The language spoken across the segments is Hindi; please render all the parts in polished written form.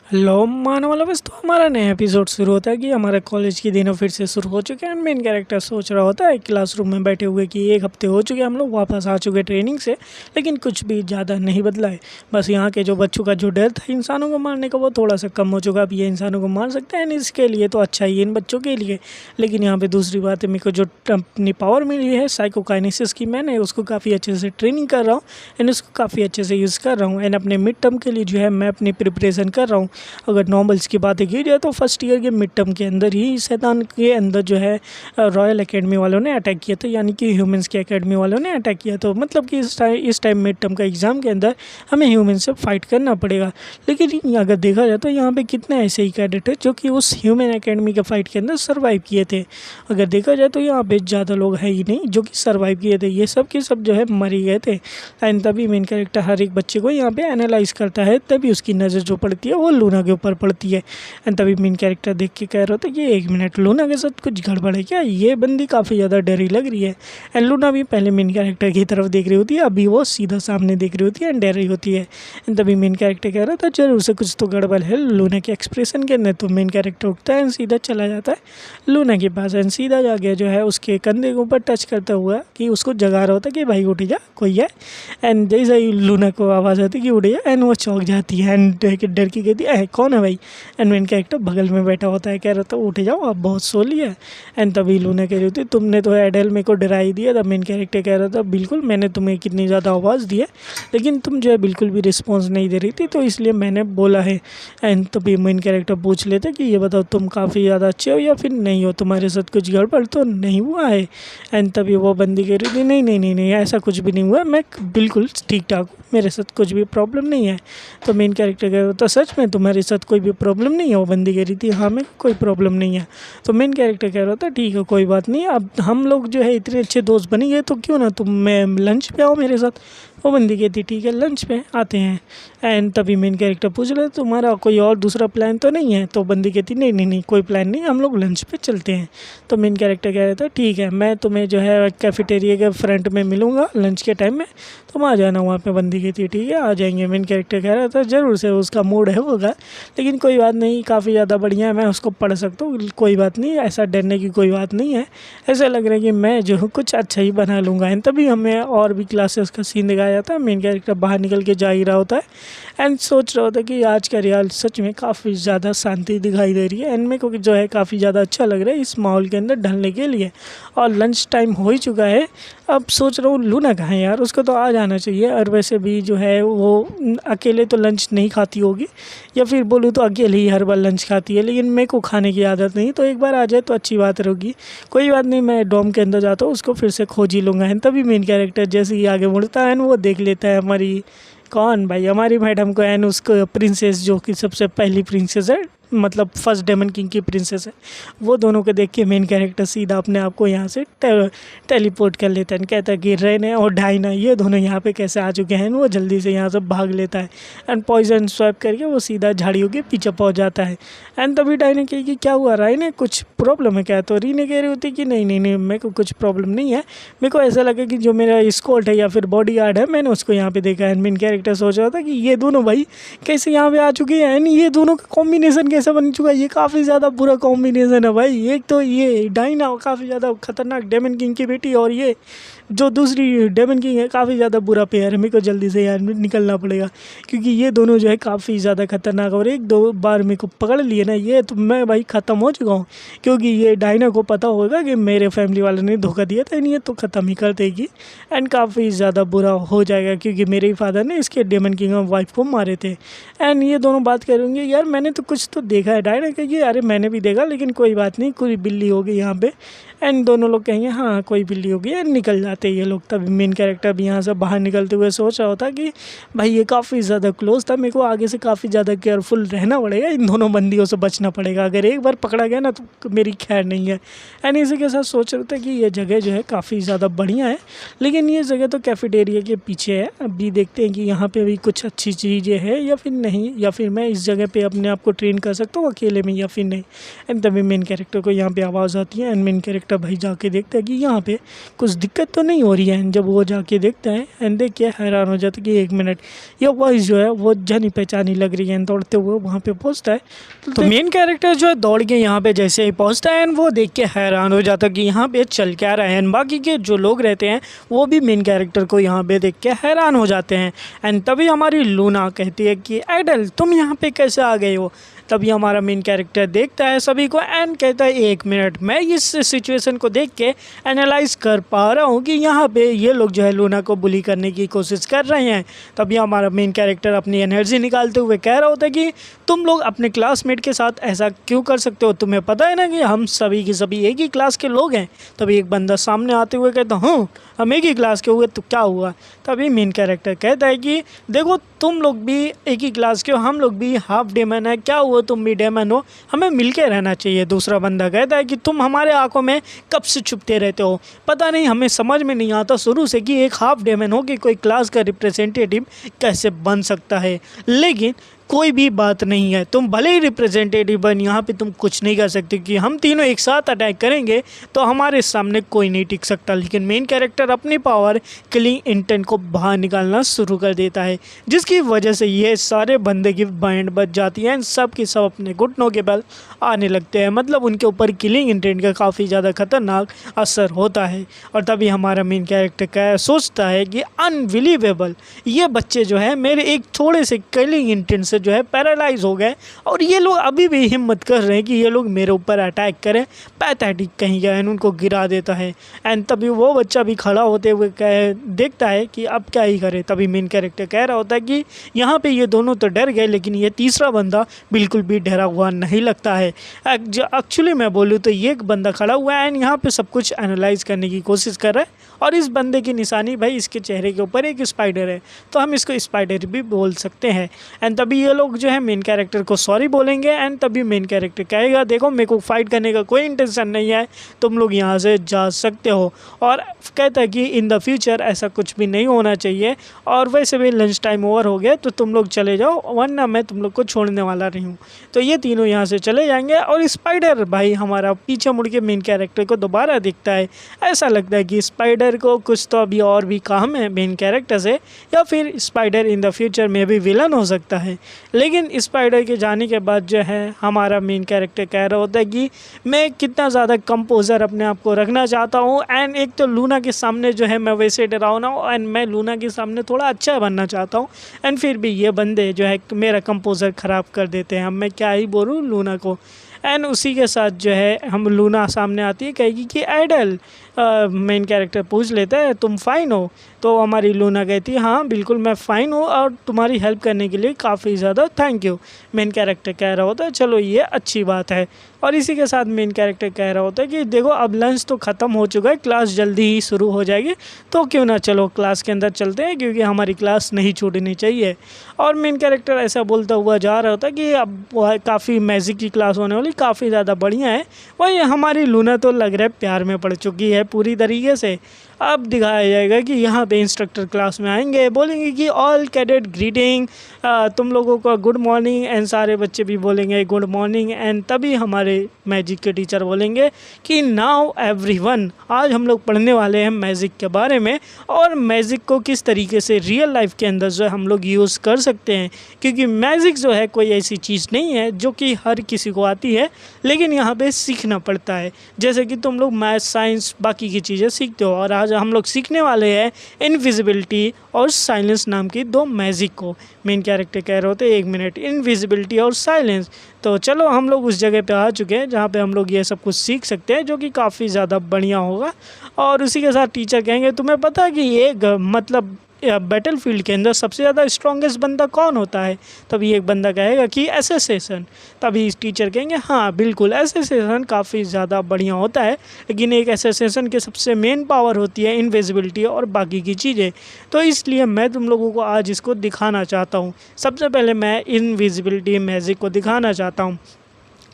हेलो मानो वाला बस तो हमारा नया एपिसोड शुरू होता है कि हमारे कॉलेज के दिनों फिर से शुरू हो चुके हैं। मेन कैरेक्टर सोच रहा होता है क्लासरूम में बैठे हुए कि एक हफ्ते हो चुके हैं, हम लोग वापस आ चुके ट्रेनिंग से, लेकिन कुछ भी ज़्यादा नहीं बदला है। बस यहाँ के जो बच्चों का जो डर था इंसानों को मारने का वो थोड़ा सा कम हो चुका। अब ये इंसानों को मार सकते हैं, इसके लिए तो अच्छा ही है इन बच्चों के लिए। लेकिन यहाँ पर दूसरी बात है, मेरे को जो अपनी पावर मिली है साइकोकाइनेसिस की, मैंने उसको काफ़ी अच्छे से ट्रेनिंग कर रहा हूँ एंड उसको काफ़ी अच्छे से यूज़ कर रहा हूँ। एंड अपने मिड टर्म के लिए जो है मैं अपनी प्रिपरेशन कर रहा हूँ। अगर नॉर्मल्स की बातें की जाए तो फर्स्ट ईयर के मिड टर्म के अंदर ही शैतान के अंदर जो है रॉयल एकेडमी वालों ने अटैक किया था, यानी कि ह्यूमंस की एकेडमी वालों ने अटैक किया। तो मतलब कि इस टाइम मिड टर्म का एग्ज़ाम के अंदर हमें ह्यूमन से फाइट करना पड़ेगा। लेकिन अगर देखा जाए तो यहाँ पे कितने ऐसे ही कैडेट है जो कि उस ह्यूमन एकेडमी के फाइट के अंदर सर्वाइव किए थे। अगर देखा जाए तो यहाँ पे ज़्यादा लोग हैं ही नहीं जो कि सर्वाइव किए थे, ये सब के सब जो है मर ही गए थे। एंड तभी मेन कैरेक्टर हर एक बच्चे को यहाँ पे एनालाइज करता है, तभी उसकी नज़र जो पड़ती है वो लूना के ऊपर पड़ती है। एंड तभी मेन कैरेक्टर देख के कह रहा था कि एक मिनट, लूना के साथ कुछ गड़बड़ है क्या, ये बंदी काफ़ी ज़्यादा डरी लग रही है। एंड लूना भी पहले मेन कैरेक्टर की तरफ देख रही होती है, अभी वो सीधा सामने देख रही होती है एंड डर रही होती है। एंड तभी मेन कैरेक्टर कह रहा था जरूर से कुछ तो गड़बड़ है लूना के एक्सप्रेशन के अंदर। तो मेन कैरेक्टर उठता है एंड सीधा चला जाता है लूना के पास एंड सीधा जाके जो है उसके कंधे के ऊपर टच करता हुआ कि उसको जगा रहा होता कि भाई उठ जा, कोई है। एंड जैसे ही लूना को आवाज़ आती कि उठ जा एंड वो चौंक जाती है एंड डर की कहती है कौन है भाई। एंड मेन कैरेक्टर बगल में बैठा होता है, कह रहा था उठ जाओ आप बहुत सो लिया। एंड तभी लूना कह रही होती तुमने तो एडेल मेरे को डरा ही दिया था। मेन कैरेक्टर कह रहा था बिल्कुल, मैंने तुम्हें कितनी ज़्यादा आवाज़ दी है लेकिन तुम जो है बिल्कुल भी रिस्पॉन्स नहीं दे रही थी, तो इसलिए मैंने बोला है। एंड तभी मेन कैरेक्टर पूछ लेते कि ये बताओ तुम काफ़ी ज़्यादा अच्छे हो या फिर नहीं हो, तुम्हारे साथ कुछ गड़बड़ तो नहीं हुआ है। एंड तभी वो बंदी कह रही थी नहीं नहीं नहीं नहीं, ऐसा कुछ भी नहीं हुआ, मैं बिल्कुल ठीक ठाक हूँ, मेरे साथ कुछ भी प्रॉब्लम नहीं है। तो मेन कैरेक्टर कह रहा था सच में तुम्हारे साथ कोई भी प्रॉब्लम नहीं है। वो बंदी कह रही थी हाँ मैं कोई प्रॉब्लम नहीं है। तो मेन कैरेक्टर कह रहा था ठीक है कोई बात नहीं, अब हम लोग जो है इतने अच्छे दोस्त बन गए तो क्यों ना तुम मैं लंच पे आओ मेरे साथ। वो बंदी कहती ठीक है लंच पे आते हैं। एंड तभी मेन कैरेक्टर पूछ रहे तुम्हारा कोई और दूसरा प्लान तो नहीं है। तो बंदी कहती नहीं नहीं नहीं कोई प्लान नहीं, हम लोग लंच पे चलते हैं। तो मेन कैरेक्टर कह रहा था ठीक है मैं तुम्हें जो है कैफेटेरिया के फ्रंट में मिलूँगा लंच के टाइम में, तुम आ जाना वहाँ पे। बंदी कहती ठीक है आ जाएंगे। मेन कैरेक्टर कह रहा था ज़रूर से उसका मूड है होगा, लेकिन कोई बात नहीं, काफ़ी ज़्यादा बढ़िया है, मैं उसको पढ़ सकता हूँ, कोई बात नहीं, ऐसा डरने की कोई बात नहीं है। ऐसा लग रहा है कि मैं जो हूँ कुछ अच्छा ही बना लूँगा। एंड तभी हमें और भी क्लासेस का सीन दिखाया जाता है। मेन कैरेक्टर बाहर निकल के जा ही रहा होता है एंड सोच रहा होता है कि आज का रियल सच में काफ़ी ज़्यादा शांति दिखाई दे रही है एंड मेरे को जो है काफ़ी ज़्यादा अच्छा लग रहा है इस माहौल के अंदर ढलने के लिए। और लंच टाइम हो ही चुका है, अब सोच रहा हूँ लूना कहाँ है यार, उसको तो आ जाना चाहिए। और वैसे भी जो है वो अकेले तो लंच नहीं खाती होगी, या फिर बोलूँ तो अकेले ही हर बार लंच खाती है, लेकिन मेरे को खाने की आदत नहीं, तो एक बार आ जाए तो अच्छी बात रहेगी। कोई बात नहीं, मैं डॉम के अंदर जाता हूँ, उसको फिर से खोज ही लूँगा। एंड तभी मेन कैरेक्टर जैसे ही आगे मुड़ता है वो देख लेता है हमारी कौन भाई, हमारी मैडम को एंड उसको प्रिंसेस जो कि सबसे पहली प्रिंसेस है, मतलब फर्स्ट डेमन किंग की प्रिंसेस है। वो दोनों को देख के मेन कैरेक्टर सीधा अपने आप को यहाँ से टेलीपोर्ट कर लेता है। कहता है कि रेने और डायना ये दोनों यहाँ पे कैसे आ चुके हैं। वो जल्दी से यहाँ से भाग लेता है एंड पॉइजन स्वैप करके वो सीधा झाड़ियों के पीछे पहुँच जाता है। एंड तभी डायना कही कि क्या हुआ रायने, कुछ प्रॉब्लम है क्या। तो रीने कह रही होती कि नहीं नहीं नहीं मेरे को कुछ प्रॉब्लम नहीं है, मेरे को ऐसा लगा कि जो मेरा स्कॉट है या फिर बॉडी गार्ड है मैंने उसको यहाँ पे देखा है। मेन कैरेक्टर सोच रहा था कि ये दोनों भाई कैसे यहाँ पे आ चुके हैं एंड ये दोनों का कॉम्बिनेशन कैसा बन चुका है, ये काफ़ी ज़्यादा बुरा कॉम्बिनेशन है भाई। एक तो ये डायना काफ़ी ज़्यादा खतरनाक डेमन किंग की बेटी, और ये जो दूसरी डेमन किंग है काफ़ी ज़्यादा बुरा पेयर है। मेरे को जल्दी से यार निकलना पड़ेगा क्योंकि ये दोनों जो है काफ़ी ज़्यादा खतरनाक, और एक दो बार मेरे को पकड़ लिए ना ये तो मैं भाई ख़त्म हो चुका हूँ। क्योंकि ये डायना को पता होगा कि मेरे फैमिली वाले ने धोखा दिया था, ये तो ख़त्म ही कर देगी एंड काफ़ी ज़्यादा बुरा हो जाएगा क्योंकि मेरे ही फादर ने इसके डेमन किंग और वाइफ को मारे थे। एंड ये दोनों बात करेंगे यार मैंने तो कुछ तो देखा है। डायना कहेगी अरे मैंने भी देखा लेकिन कोई बात नहीं, कोई बिल्ली होगी यहाँ पे। एंड दोनों लोग कहेंगे हाँ कोई बिल्ली होगी एंड निकल जाते ये लोग। तभी मेन कैरेक्टर भी यहाँ से बाहर निकलते हुए सोच रहा होता कि भाई ये काफ़ी ज़्यादा क्लोज था, मेरे को आगे से काफ़ी ज़्यादा केयरफुल रहना पड़ेगा, इन दोनों बंदियों से बचना पड़ेगा, अगर एक बार पकड़ा गया ना तो मेरी खैर नहीं है। एंड इसी के साथ सोच रहे थे कि ये जगह जो है काफ़ी ज़्यादा बढ़िया है, लेकिन ये जगह तो कैफेटेरिया के पीछे है। अभी देखते हैं कि यहाँ पे भी कुछ अच्छी चीज़ें हैं या फिर नहीं, या फिर मैं इस जगह पे अपने आप को ट्रेन कर सकता हूँ अकेले में या फिर नहीं। एंड तभी मेन कैरेक्टर को यहाँ पे आवाज़ आती है एंड मेन कैरेक्टर भाई जाके देखता है कि यहाँ पे कुछ दिक्कत तो नहीं हो रही है। एंड जब वो जाके देखता है एंड देख के हैरान हो जाता है कि 1 मिनट, ये वॉइस जो है वो जानी पहचानी लग रही है। एंड दौड़ते हुए वहाँ पे पहुँचता है तो मेन कैरेक्टर जो है दौड़ के यहाँ पे जैसे ही पहुँचता है एंड वो देख के हैरान हो जाता है कि यहाँ पे चल क्या रहा है। एंड बाकी के जो लोग रहते हैं वो भी मेन कैरेक्टर को यहाँ पे देख के हैरान हो जाते हैं। एंड तभी हमारी लूना कहती है कि आइडल तुम यहाँ पे कैसे आ गए हो। तभी हमारा मेन कैरेक्टर देखता है सभी को एंड कहता है 1 मिनट, मैं इस सिचुएशन को देख के एनालाइज कर पा रहा हूँ कि यहाँ पे ये लोग जो है लूना को बुली करने की कोशिश कर रहे हैं। तभी हमारा मेन कैरेक्टर अपनी एनर्जी निकालते हुए कह रहा होता है कि तुम लोग अपने क्लासमेट के साथ ऐसा क्यों कर सकते हो, तुम्हें पता है ना कि हम सभी के सभी एक ही क्लास के लोग हैं। तभी एक बंदा सामने आते हुए कहता हूँ हम एक ही क्लास के हुए तो क्या हुआ। तभी मेन कैरेक्टर कहता है कि देखो तुम लोग भी एक ही क्लास के हो, हम लोग भी हाफ डेमन है, क्या हुआ तुम भी डेमन हो, हमें मिलके रहना चाहिए। दूसरा बंदा कहता है कि तुम हमारे आंखों में कब से छुपते रहते हो, पता नहीं हमें समझ में नहीं आता शुरू से कि एक हाफ डेमन हो कि कोई क्लास का रिप्रेजेंटेटिव कैसे बन सकता है। लेकिन कोई भी बात नहीं है, तुम भले ही रिप्रेजेंटेटिव बन, यहाँ पे तुम कुछ नहीं कर सकते कि हम तीनों एक साथ अटैक करेंगे तो हमारे सामने कोई नहीं टिक सकता। लेकिन मेन कैरेक्टर अपनी पावर किलिंग इंटेंट को बाहर निकालना शुरू कर देता है, जिसकी वजह से ये सारे बंदे की बैंड बच जाती है। सब के सब अपने घुटनों के बल आने लगते हैं, मतलब उनके ऊपर किलिंग इंटेंट का काफ़ी ज़्यादा खतरनाक असर होता है। और तभी हमारा मेन कैरेक्टर सोचता है कि अनबिलीवेबल, ये बच्चे जो है मेरे एक थोड़े से किलिंग इंटेंट से जो है पैरालाइज हो गए और ये लोग अभी भी हिम्मत कर रहे हैं कि ये लोग मेरे ऊपर अटैक करें, पैथेटिक कहीं गए, उनको गिरा देता है। एंड तभी वो बच्चा भी खड़ा होते हुए देखता है कि अब क्या ही करे। तभी मेन कैरेक्टर कह रहा होता है कि यहाँ पे ये दोनों तो डर गए लेकिन ये तीसरा बंदा बिल्कुल भी डरा हुआ नहीं लगता है। एक्चुअली मैं बोलूँ तो ये एक बंदा खड़ा हुआ है एंड यहाँ पे सब कुछ एनालाइज करने की कोशिश कर रहा है। और इस बंदे की निशानी भाई इसके चेहरे के ऊपर एक स्पाइडर है, तो हम इसको स्पाइडर भी बोल सकते हैं। एंड तभी ये लोग जो है मेन कैरेक्टर को सॉरी बोलेंगे एंड तभी मेन कैरेक्टर कहेगा देखो मेरे को फाइट करने का कोई इंटेंशन नहीं है, तुम लोग यहाँ से जा सकते हो। और कहता है कि इन द फ्यूचर ऐसा कुछ भी नहीं होना चाहिए और वैसे भी लंच टाइम ओवर हो गया तो तुम लोग चले जाओ, वरना मैं तुम लोग को छोड़ने वाला नहीं हूँ। तो ये तीनों यहाँ से चले जाएंगे और स्पाइडर भाई हमारा पीछे मुड़ के मेन कैरेक्टर को दोबारा दिखता है। ऐसा लगता है कि स्पाइडर को कुछ तो अभी और भी काम है मेन कैरेक्टर से, या फिर स्पाइडर इन द फ्यूचर में भी विलन हो सकता है। लेकिन स्पाइडर के जाने के बाद जो है हमारा मेन कैरेक्टर कह रहा होता है कि मैं कितना ज़्यादा कंपोजर अपने आप को रखना चाहता हूँ एंड एक तो लूना के सामने जो है मैं वैसे डरावना हूँ एंड मैं लूना के सामने थोड़ा अच्छा बनना चाहता हूँ एंड फिर भी ये बंदे जो है मेरा कंपोजर ख़राब कर देते हैं। अब मैं क्या ही बोलूँ लूना को। एंड उसी के साथ जो है हम लूना सामने आती है, कहेगी कि आइडल, मेन कैरेक्टर पूछ लेता है तुम फ़ाइन हो, तो हमारी लूना कहती है हाँ बिल्कुल मैं फ़ाइन हूँ और तुम्हारी हेल्प करने के लिए काफ़ी ज़्यादा थैंक यू। मेन कैरेक्टर कह रहा होता है चलो ये अच्छी बात है। और इसी के साथ मेन कैरेक्टर कह रहा होता है कि देखो अब लंच तो ख़त्म हो चुका है, क्लास जल्दी ही शुरू हो जाएगी, तो क्यों ना चलो क्लास के अंदर चलते हैं क्योंकि हमारी क्लास नहीं छूटनी चाहिए। और मेन कैरेक्टर ऐसा बोलता हुआ जा रहा होता है कि अब काफ़ी मैजिक की क्लास होने वाली, काफ़ी ज़्यादा बढ़िया है। वही हमारी लूना तो लग रहा है प्यार में पड़ चुकी है पूरी तरीके से। अब दिखाया जाएगा कि यहाँ पे इंस्ट्रक्टर क्लास में आएंगे, बोलेंगे कि ऑल कैडेट ग्रीटिंग, तुम लोगों को गुड मॉर्निंग, एंड सारे बच्चे भी बोलेंगे गुड मॉर्निंग। एंड तभी हमारे मैजिक के टीचर बोलेंगे कि नाउ एवरीवन, आज हम लोग पढ़ने वाले हैं मैजिक के बारे में और मैजिक को किस तरीके से रियल लाइफ के अंदर जो है हम लोग यूज़ कर सकते हैं। क्योंकि मैजिक जो है कोई ऐसी चीज़ नहीं है जो कि हर किसी को आती है, लेकिन यहाँ पे सीखना पड़ता है। जैसे कि तुम लोग मैथ, साइंस, बाकी की चीज़ें सीखते हो और आज हम लोग सीखने वाले हैं इनविजिबिलिटी और साइलेंस नाम की दो मैजिक को। मेन कैरेक्टर कह रहे होते 1 मिनट, इनविजिबिलिटी और साइलेंस। तो चलो हम लोग उस जगह पे आ चुके हैं जहाँ पे हम लोग ये सब कुछ सीख सकते हैं, जो कि काफ़ी ज़्यादा बढ़िया होगा। और उसी के साथ टीचर कहेंगे तुम्हें पता है कि ये मतलब बैटलफील्ड के अंदर सबसे ज़्यादा स्ट्रॉन्गेस्ट बंदा कौन होता है। तभी एक बंदा कहेगा कि एसोसिएशन। तभी इस टीचर कहेंगे हाँ बिल्कुल एसोसिएशन काफ़ी ज़्यादा बढ़िया होता है, लेकिन एक एसोसिएशन के सबसे मेन पावर होती है इनविजिबिलिटी और बाकी की चीज़ें। तो इसलिए मैं तुम लोगों को आज इसको दिखाना चाहता हूँ। सबसे पहले मैं इनविजिबिलिटी मैजिक को दिखाना चाहता हूँ।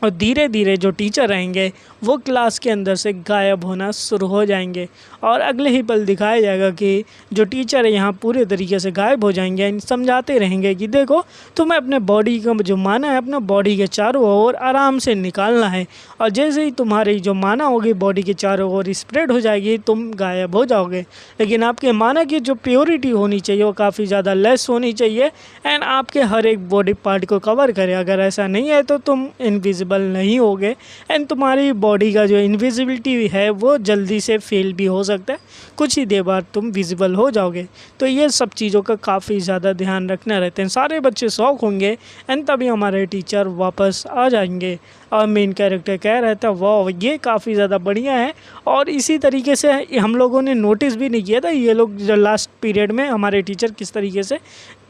और धीरे धीरे जो टीचर रहेंगे वो क्लास के अंदर से गायब होना शुरू हो जाएंगे और अगले ही पल दिखाया जाएगा कि जो टीचर है यहाँ पूरे तरीके से गायब हो जाएंगे एंड समझाते रहेंगे कि देखो तुम्हें अपने बॉडी का जो माना है अपना बॉडी के चारों ओर आराम से निकालना है, और जैसे ही तुम्हारी जो माना होगी बॉडी के चारों ओर स्प्रेड हो जाएगी तुम गायब हो जाओगे। लेकिन आपके माना की जो प्योरिटी होनी चाहिए वो काफ़ी ज़्यादा लेस होनी चाहिए एंड आपके हर एक बॉडी पार्ट को कवर करे। अगर ऐसा नहीं है तो तुम इनविजिबल नहीं होगे एंड तुम्हारी बॉडी का जो इनविजिबिलिटी है वो जल्दी से फेल भी हो सकता है, कुछ ही देर बाद तुम विजिबल हो जाओगे। तो ये सब चीज़ों का काफ़ी ज़्यादा ध्यान रखना रहते हैं। सारे बच्चे शौक होंगे एंड तभी हमारे टीचर वापस आ जाएंगे और मेन कैरेक्टर कह रहा था वाह ये काफ़ी ज़्यादा बढ़िया है। और इसी तरीके से हम लोगों ने नोटिस भी नहीं किया था ये लोग जो लास्ट पीरियड में हमारे टीचर किस तरीके से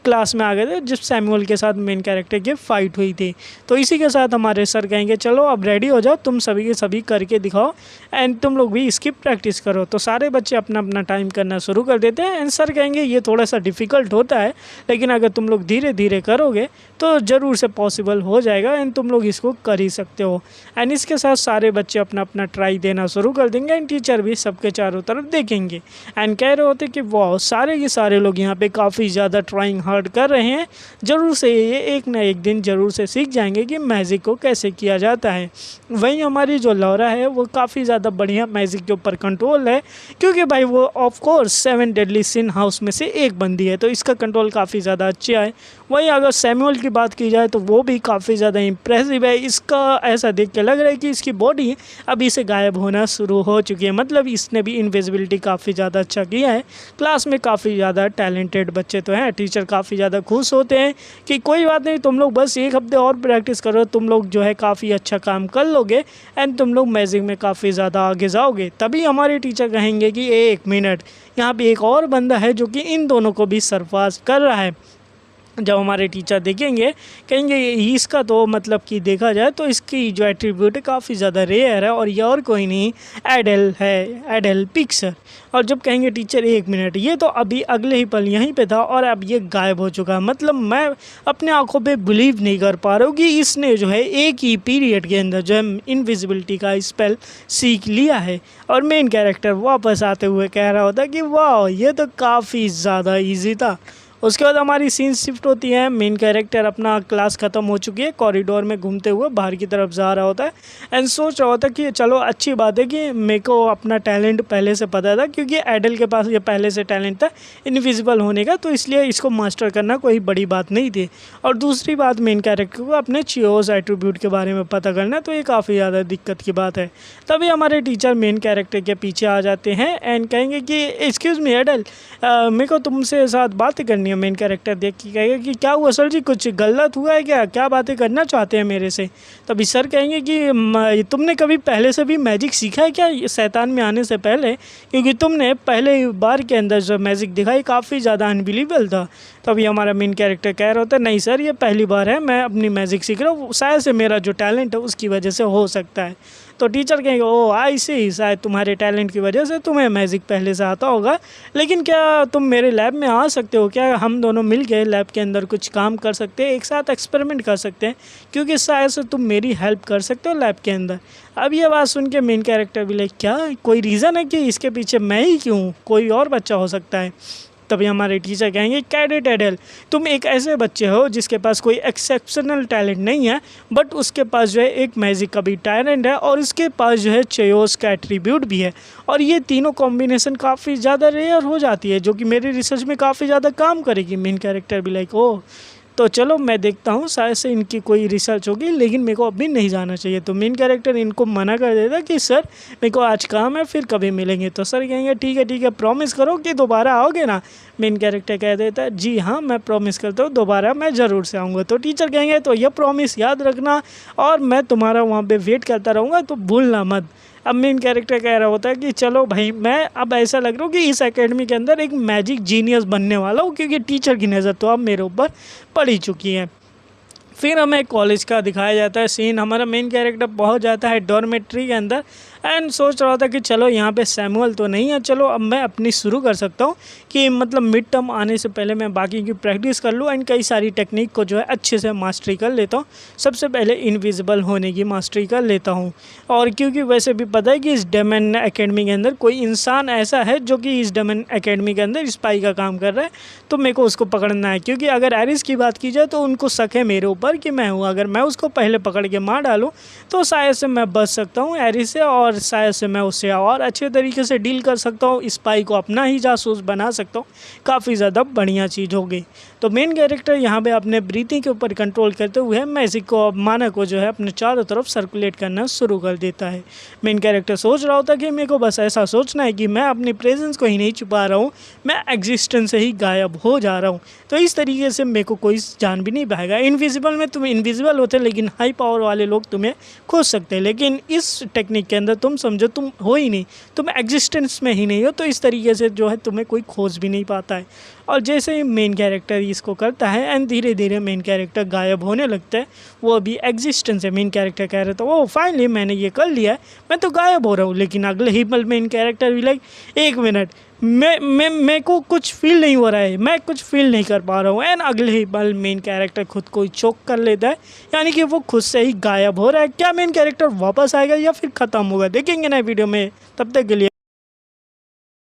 क्लास में आ गए थे जब सैमुअल के साथ मेन कैरेक्टर की फ़ाइट हुई थी। तो इसी के साथ हमारे सर कहेंगे चलो अब रेडी हो जाओ, तुम सभी के सभी करके दिखाओ एंड तुम लोग भी इसकी प्रैक्टिस करो। तो सारे बच्चे अपना अपना टाइम करना शुरू कर देते हैं एंड सर कहेंगे ये थोड़ा सा डिफ़िकल्ट होता है लेकिन अगर तुम लोग धीरे धीरे करोगे तो ज़रूर से पॉसिबल हो जाएगा एंड तुम लोग इसको कर ही सकते हो। एंड इसके साथ सारे बच्चे अपना अपना ट्राई देना शुरू कर देंगे एंड टीचर भी सबके चारों तरफ देखेंगे एंड कह रहे होते कि वाह सारे के सारे लोग यहाँ पे काफ़ी ज़्यादा ट्राइंग हार्ड कर रहे हैं, ज़रूर से ये एक ना एक दिन ज़रूर से सीख जाएंगे कि मैजिक को कैसे किया जाता है। वहीं हमारी जो लौरा है वो काफ़ी ज़्यादा बढ़िया मैजिक के ऊपर कंट्रोल है क्योंकि भाई वो of course 7 deadly sin house में से एक बंदी है तो इसका कंट्रोल काफ़ी ज़्यादा अच्छा है। वहीं अगर सैमुअल की बात की जाए तो वो भी काफ़ी ज़्यादा इम्प्रेसिव है। इसका ऐसा देख के लग रहा है कि इसकी बॉडी अभी से गायब होना शुरू हो चुकी है, मतलब इसने भी इनविजिबिलिटी काफ़ी ज़्यादा अच्छा किया है। क्लास में काफ़ी ज़्यादा टैलेंटेड बच्चे तो हैं, टीचर काफ़ी ज़्यादा खुश होते हैं कि कोई बात नहीं तुम लोग बस एक हफ्ते और प्रैक्टिस करो, तुम लोग जो है काफ़ी अच्छा काम कर लोगे एंड तुम लोग मैजिक में काफ़ी ज़्यादा आगे जाओगे। तभी हमारे टीचर कहेंगे कि एक मिनट यहाँ पे एक और बंदा है जो कि इन दोनों को भी सरपास कर रहा है। जब हमारे टीचर देखेंगे कहेंगे इसका तो मतलब कि देखा जाए तो इसकी जो एट्रीब्यूट है काफ़ी ज़्यादा रेयर है और ये और कोई नहीं एडल है, एडल पिक्सर। और जब कहेंगे टीचर एक मिनट ये तो अभी अगले ही पल यहीं पे था और अब ये गायब हो चुका है, मतलब मैं अपने आंखों पे बिलीव नहीं कर पा रहा हूँ कि इसने जो है एक ही पीरियड के अंदर जो है इनविजिबिलिटी का स्पेल सीख लिया है। और मेन कैरेक्टर वापस आते हुए कह रहा होता कि वाह ये तो काफ़ी ज़्यादा ईजी था। उसके बाद हमारी सीन शिफ्ट होती है, मेन कैरेक्टर अपना क्लास ख़त्म हो चुकी है, कॉरिडोर में घूमते हुए बाहर की तरफ जा रहा होता है एंड सोच रहा होता है कि चलो अच्छी बात है कि मेरे को अपना टैलेंट पहले से पता था क्योंकि एडल के पास ये पहले से टैलेंट था इनविजिबल होने का, तो इसलिए इसको मास्टर करना कोई बड़ी बात नहीं थी। और दूसरी बात मेन कैरेक्टर को अपने चियोस एट्रीब्यूट के बारे में पता करना, तो ये काफ़ी ज़्यादा दिक्कत की बात है। तभी हमारे टीचर मेन कैरेक्टर के पीछे आ जाते हैं एंड कहेंगे कि एक्सक्यूज़ मी एडल, मेरे को तुमसे साथ बात करनी है। मेन कैरेक्टर देख के कहेगा कि क्या हुआ सर जी, कुछ गलत हुआ है क्या बातें करना चाहते हैं मेरे से। तभी सर कहेंगे कि तुमने कभी पहले से भी मैजिक सीखा है क्या शैतान में आने से पहले, क्योंकि तुमने पहले बार के अंदर जो मैजिक दिखाई काफ़ी ज़्यादा अनबिलीवेबल था। तभी हमारा मेन कैरेक्टर कह रहा होता है नहीं सर ये पहली बार है, मैं अपनी मैजिक सीख रहा हूँ, शायद से मेरा जो टैलेंट है उसकी वजह से हो सकता है। तो टीचर कहेंगे ओ आई सी, शायद तुम्हारे टैलेंट की वजह से तुम्हें मैजिक पहले से आता होगा, लेकिन क्या तुम मेरे लैब में आ सकते हो, क्या हम दोनों मिल के लैब के अंदर कुछ काम कर सकते हैं, एक साथ एक्सपेरिमेंट कर सकते हैं, क्योंकि शायद से तुम मेरी हेल्प कर सकते हो लैब के अंदर। अब ये बात सुन के मेन कैरेक्टर भी लाइक क्या कोई रीज़न है कि इसके पीछे मैं ही क्यों, कोई और बच्चा हो सकता है। तभी हमारे टीचर कहेंगे कैडेट एडल, तुम एक ऐसे बच्चे हो जिसके पास कोई एक्सेप्शनल टैलेंट नहीं है, बट उसके पास जो है एक मैजिक का भी टैलेंट है और उसके पास जो है चेयोस का एट्रीब्यूट भी है, और ये तीनों कॉम्बिनेशन काफ़ी ज़्यादा रेयर हो जाती है जो कि मेरी रिसर्च में काफ़ी ज़्यादा काम करेगी। मेन कैरेक्टर भी लाइक ओ तो चलो मैं देखता हूँ, शायद से इनकी कोई रिसर्च होगी, लेकिन मेरे को अभी नहीं जाना चाहिए। तो मेन कैरेक्टर इनको मना कर देता कि सर मेरे को आज काम है, फिर कभी मिलेंगे। तो सर कहेंगे ठीक है प्रॉमिस करो कि दोबारा आओगे ना। मेन कैरेक्टर कह देता है जी हाँ मैं प्रॉमिस करता हूँ दोबारा मैं ज़रूर से आऊँगा। तो टीचर कहेंगे तो यह प्रॉमिस याद रखना और मैं तुम्हारा वहाँ पर वेट करता रहूँगा, तो भूलना मत। अब मेन कैरेक्टर कह रहा होता है कि चलो भाई मैं अब ऐसा लग रहा हूँ कि इस एकेडमी के अंदर एक मैजिक जीनियस बनने वाला हूँ, क्योंकि टीचर की नज़र तो अब मेरे ऊपर पड़ ही चुकी है। फिर हमें कॉलेज का दिखाया जाता है सीन, हमारा मेन कैरेक्टर पहुंच जाता है डॉर्मेट्री के अंदर एंड सोच रहा था कि चलो यहाँ पे सैमुअल तो नहीं है, चलो अब मैं अपनी शुरू कर सकता हूँ कि मतलब मिड टर्म आने से पहले मैं बाकी की प्रैक्टिस कर लूँ एंड कई सारी टेक्निक को जो है अच्छे से मास्टरी कर लेता हूँ। सबसे पहले इनविजिबल होने की मास्टरी कर लेता हूँ, और क्योंकि वैसे भी पता है कि इस डेमन एकेडमी के अंदर कोई इंसान ऐसा है जो कि इस डेमन एकेडमी के अंदर स्पाई का काम कर रहा है, तो मेरे को उसको पकड़ना है। क्योंकि अगर एरिस की बात की जाए तो उनको शक है मेरे ऊपर कि मैं हूँ, अगर मैं उसको पहले पकड़ के मार डालूँ तो शायद से मैं बच सकता हूँ एरिस से, और शायद से मैं उससे और अच्छे तरीके से डील कर सकता हूँ, स्पाई को अपना ही जासूस बना सकता हूँ। काफ़ी ज़्यादा बढ़िया चीज़ होगी। तो मेन कैरेक्टर यहाँ पे अपने ब्रीथिंग के ऊपर कंट्रोल करते हुए मैजिक को, माना को जो है अपने चारों तरफ सर्कुलेट करना शुरू कर देता है। मेन कैरेक्टर सोच रहा होता कि मेरे को बस ऐसा सोचना है कि मैं अपनी प्रेजेंस को ही नहीं छुपा रहा हूँ, मैं एग्जिस्टेंस से ही गायब हो जा रहा हूँ, तो इस तरीके से मेरे को कोई जान भी नहीं पाएगा। इनविजिबल में तुम इनविजिबल होते लेकिन हाई पावर वाले लोग तुम्हें खोज सकते हैं, लेकिन इस टेक्निक के अंदर तुम समझो तुम हो ही नहीं, तुम एग्जिस्टेंस में ही नहीं हो, तो इस तरीके से जो है तुम्हें कोई खोज भी नहीं पाता है। और जैसे ही मेन कैरेक्टर इसको करता है एंड धीरे धीरे मेन कैरेक्टर गायब होने लगता है, वो अभी एग्जिस्टेंस है। मेन कैरेक्टर कह रहे तो ओ फाइनली मैंने ये कर लिया है, मैं तो गायब हो रहा हूँ। लेकिन अगले ही पल मेन कैरेक्टर भी लाइक एक मिनट, मैं को कुछ फील नहीं हो रहा है, मैं कुछ फील नहीं कर पा रहा हूँ। एंड अगले ही पल मेन कैरेक्टर खुद को ही चोक कर लेता है, यानी कि वो खुद से ही गायब हो रहा है। क्या मेन कैरेक्टर वापस आएगा या फिर ख़त्म होगा, देखेंगे ना वीडियो में। तब तक के लिए